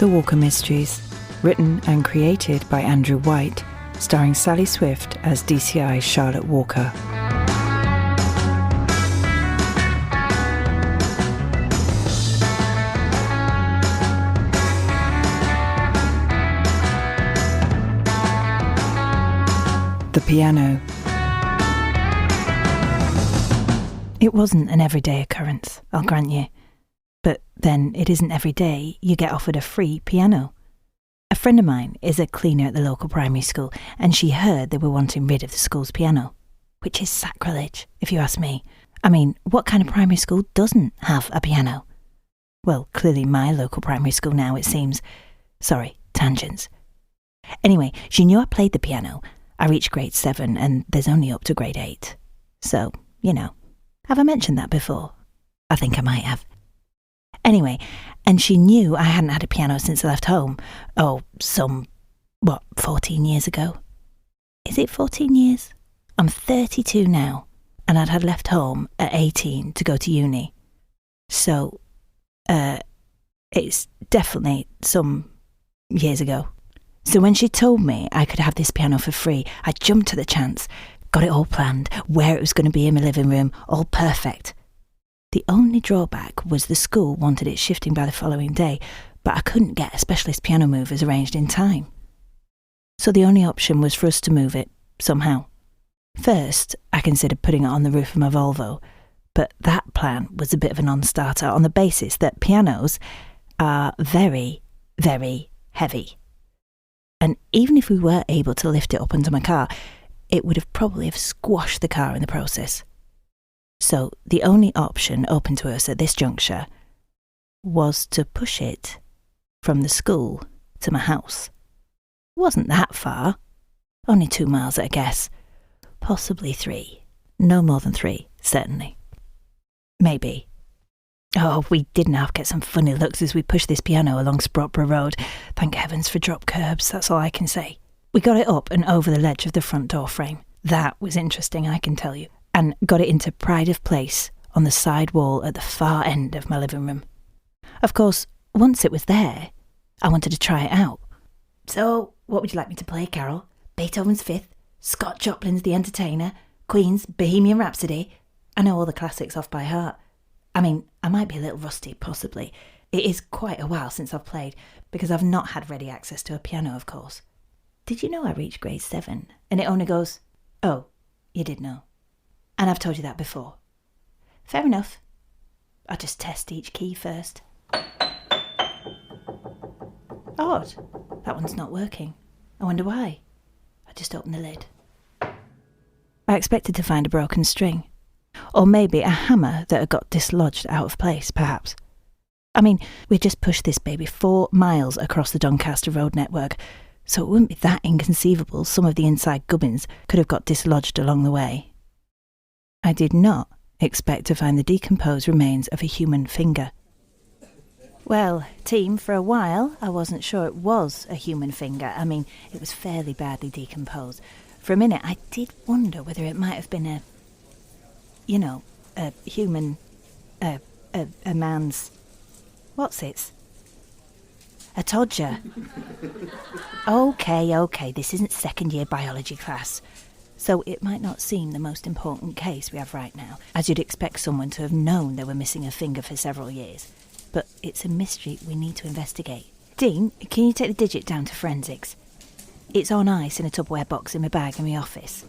The Walker Mysteries, written and created by Andrew White, starring Sally Swift as DCI Charlotte Walker. The piano. It wasn't an everyday occurrence, I'll grant you. But then it isn't every day you get offered a free piano. A friend of mine is a cleaner at the local primary school, and she heard they were wanting rid of the school's piano, which is sacrilege, if you ask me. I mean, what kind of primary school doesn't have a piano? Well, clearly my local primary school now, it seems. Sorry, tangents. Anyway, she knew I played the piano. I reached grade 7 and there's only up to grade 8. So, you know. Have I mentioned that before? I think I might have. Anyway, and she knew I hadn't had a piano since I left home. Oh, 14 years ago? Is it 14 years? I'm 32 now, and I'd had left home at 18 to go to uni. So, it's definitely some years ago. So when she told me I could have this piano for free, I jumped at the chance, got it all planned, where it was going to be in my living room, all perfect. The only drawback was the school wanted it shifting by the following day, but I couldn't get a specialist piano movers arranged in time. So the only option was for us to move it, somehow. First, I considered putting it on the roof of my Volvo, but that plan was a bit of a non-starter on the basis that pianos are very, very heavy. And even if we were able to lift it up onto my car, it would have probably squashed the car in the process. So the only option open to us at this juncture was to push it from the school to my house. It wasn't that far. Only 2 miles at a guess. Possibly 3. No more than 3, certainly. Maybe. Oh, we did now get some funny looks as we pushed this piano along Sprotborough Road. Thank heavens for drop curbs, that's all I can say. We got it up and over the ledge of the front door frame. That was interesting, I can tell you. And got it into pride of place on the side wall at the far end of my living room. Of course, once it was there, I wanted to try it out. So, what would you like me to play, Carol? Beethoven's Fifth, Scott Joplin's The Entertainer, Queen's Bohemian Rhapsody? I know all the classics off by heart. I mean, I might be a little rusty, possibly. It is quite a while since I've played, because I've not had ready access to a piano, of course. Did you know I reached grade 7, and it only goes... Oh, you did know. And I've told you that before. Fair enough. I'll just test each key first. Odd. That one's not working. I wonder why. I just opened the lid. I expected to find a broken string. Or maybe a hammer that had got dislodged out of place, perhaps. I mean, we just pushed this baby 4 miles across the Doncaster road network, so it wouldn't be that inconceivable some of the inside gubbins could have got dislodged along the way. I did not expect to find the decomposed remains of a human finger. Well, team, for a while I wasn't sure it was a human finger. I mean, it was fairly badly decomposed. For a minute I did wonder whether it might have been a human, a man's, what's it? A todger. Okay, this isn't second year biology class. So it might not seem the most important case we have right now, as you'd expect someone to have known they were missing a finger for several years. But it's a mystery we need to investigate. Dean, can you take the digit down to forensics? It's on ice in a Tupperware box in my bag in my office.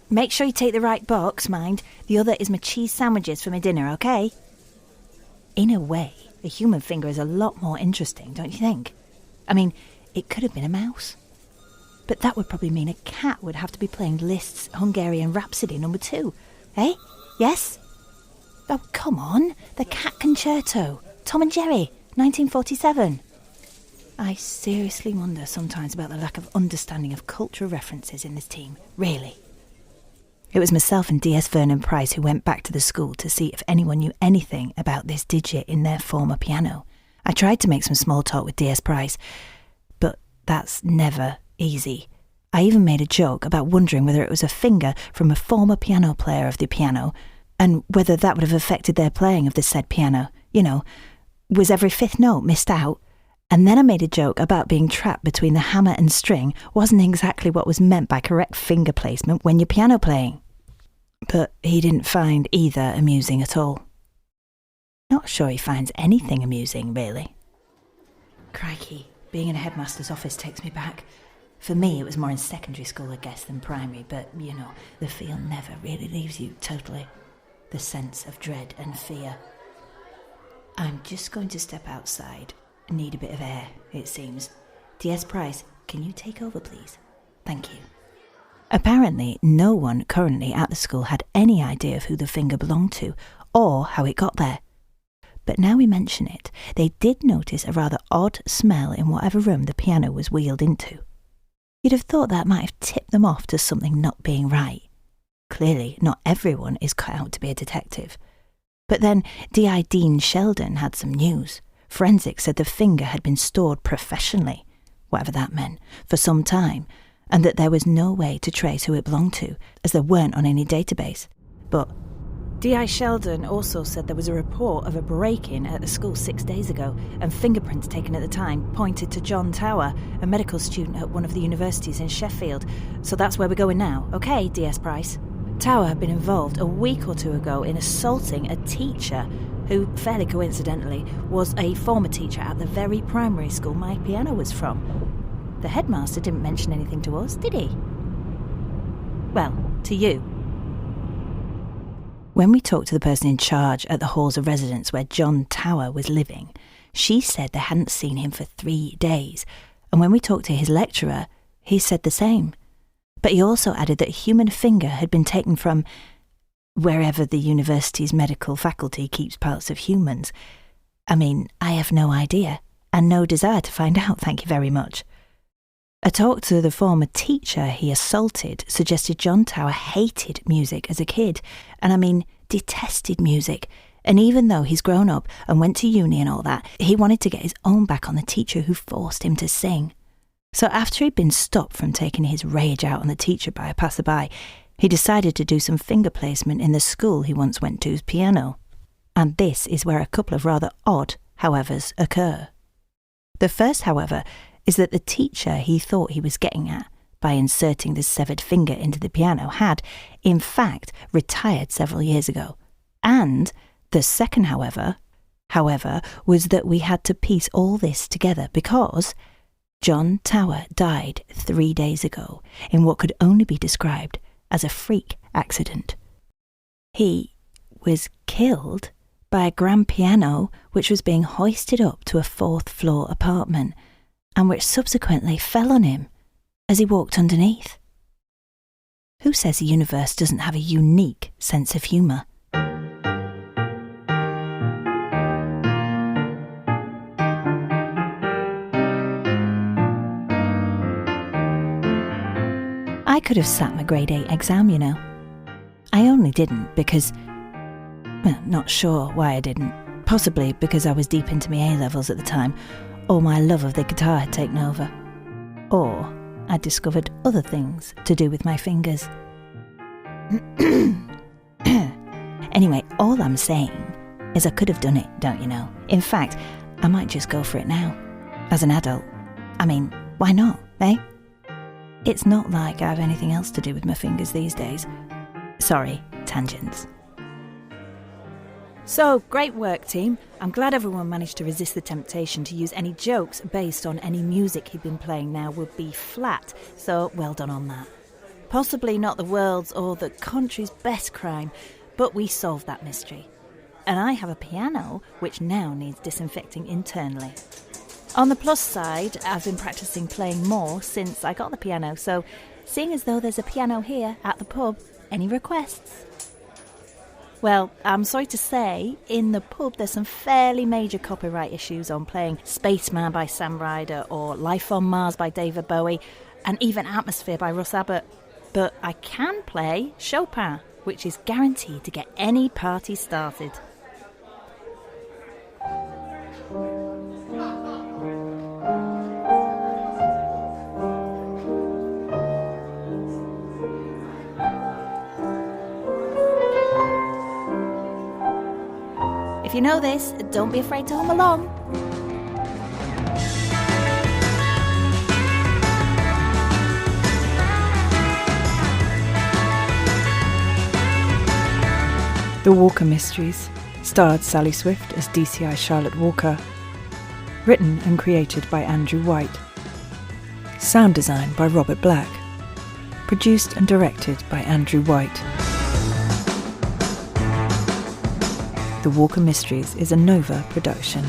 Make sure you take the right box, mind. The other is my cheese sandwiches for my dinner, okay? In a way, a human finger is a lot more interesting, don't you think? I mean, it could have been a mouse. But that would probably mean a cat would have to be playing Liszt's Hungarian Rhapsody No. 2. Eh? Yes? Oh, come on. The Cat Concerto. Tom and Jerry, 1947. I seriously wonder sometimes about the lack of understanding of cultural references in this team. Really. It was myself and DS Vernon Price who went back to the school to see if anyone knew anything about this digit in their former piano. I tried to make some small talk with DS Price, but that's never easy. I even made a joke about wondering whether it was a finger from a former piano player of the piano, and whether that would have affected their playing of the said piano. You know, was every 5th note missed out? And then I made a joke about being trapped between the hammer and string wasn't exactly what was meant by correct finger placement when you're piano playing. But he didn't find either amusing at all. Not sure he finds anything amusing, really. Crikey, being in a headmaster's office takes me back. For me, it was more in secondary school, I guess, than primary, but, you know, the feel never really leaves you totally. The sense of dread and fear. I'm just going to step outside. Need a bit of air, it seems. DS Price, can you take over, please? Thank you. Apparently, no one currently at the school had any idea of who the finger belonged to, or how it got there. But now we mention it, they did notice a rather odd smell in whatever room the piano was wheeled into. You'd have thought that might have tipped them off to something not being right. Clearly, not everyone is cut out to be a detective. But then D.I. Dean Sheldon had some news. Forensics said the finger had been stored professionally, whatever that meant, for some time, and that there was no way to trace who it belonged to, as there weren't on any database. But D.I. Sheldon also said there was a report of a break-in at the school 6 days ago, and fingerprints taken at the time pointed to John Tower, a medical student at one of the universities in Sheffield. So that's where we're going now, okay, DS Price? Tower had been involved a week or two ago in assaulting a teacher who, fairly coincidentally, was a former teacher at the very primary school my piano was from. The headmaster didn't mention anything to us, did he? Well, to you. When we talked to the person in charge at the halls of residence where John Tower was living, she said they hadn't seen him for 3 days, and when we talked to his lecturer, he said the same. But he also added that a human finger had been taken from wherever the university's medical faculty keeps parts of humans. I mean, I have no idea, and no desire to find out, thank you very much. A talk to the former teacher he assaulted suggested John Tower hated music as a kid, and I mean detested music, and even though he's grown up and went to uni and all that, he wanted to get his own back on the teacher who forced him to sing. So after he'd been stopped from taking his rage out on the teacher by a passerby, he decided to do some finger placement in the school he once went to's piano. And this is where a couple of rather odd howevers occur. The first, however, is that the teacher he thought he was getting at by inserting the severed finger into the piano had, in fact, retired several years ago. And the second, however, was that we had to piece all this together because John Tower died 3 days ago in what could only be described as a freak accident. He was killed by a grand piano which was being hoisted up to a 4th-floor apartment and which subsequently fell on him as he walked underneath. Who says the universe doesn't have a unique sense of humour? I could have sat my grade 8 exam, you know. I only didn't because, well, not sure why I didn't. Possibly because I was deep into my A-levels at the time, or my love of the guitar had taken over. Or I'd discovered other things to do with my fingers. Anyway, all I'm saying is I could have done it, don't you know? In fact, I might just go for it now. As an adult. I mean, why not, eh? It's not like I have anything else to do with my fingers these days. Sorry, tangents. So, great work, team. I'm glad everyone managed to resist the temptation to use any jokes based on any music he'd been playing now would be flat, so well done on that. Possibly not the world's or the country's best crime, but we solved that mystery. And I have a piano which now needs disinfecting internally. On the plus side, I've been practising playing more since I got the piano, so seeing as though there's a piano here at the pub, any requests? Well, I'm sorry to say, in the pub there's some fairly major copyright issues on playing Spaceman by Sam Ryder or Life on Mars by David Bowie and even Atmosphere by Russ Abbott. But I can play Chopin, which is guaranteed to get any party started. If you know this, don't be afraid to hum along. The Walker Mysteries starred Sally Swift as DCI Charlotte Walker. Written and created by Andrew White. Sound design by Robert Black. Produced and directed by Andrew White. The Walker Mysteries is a Nova production.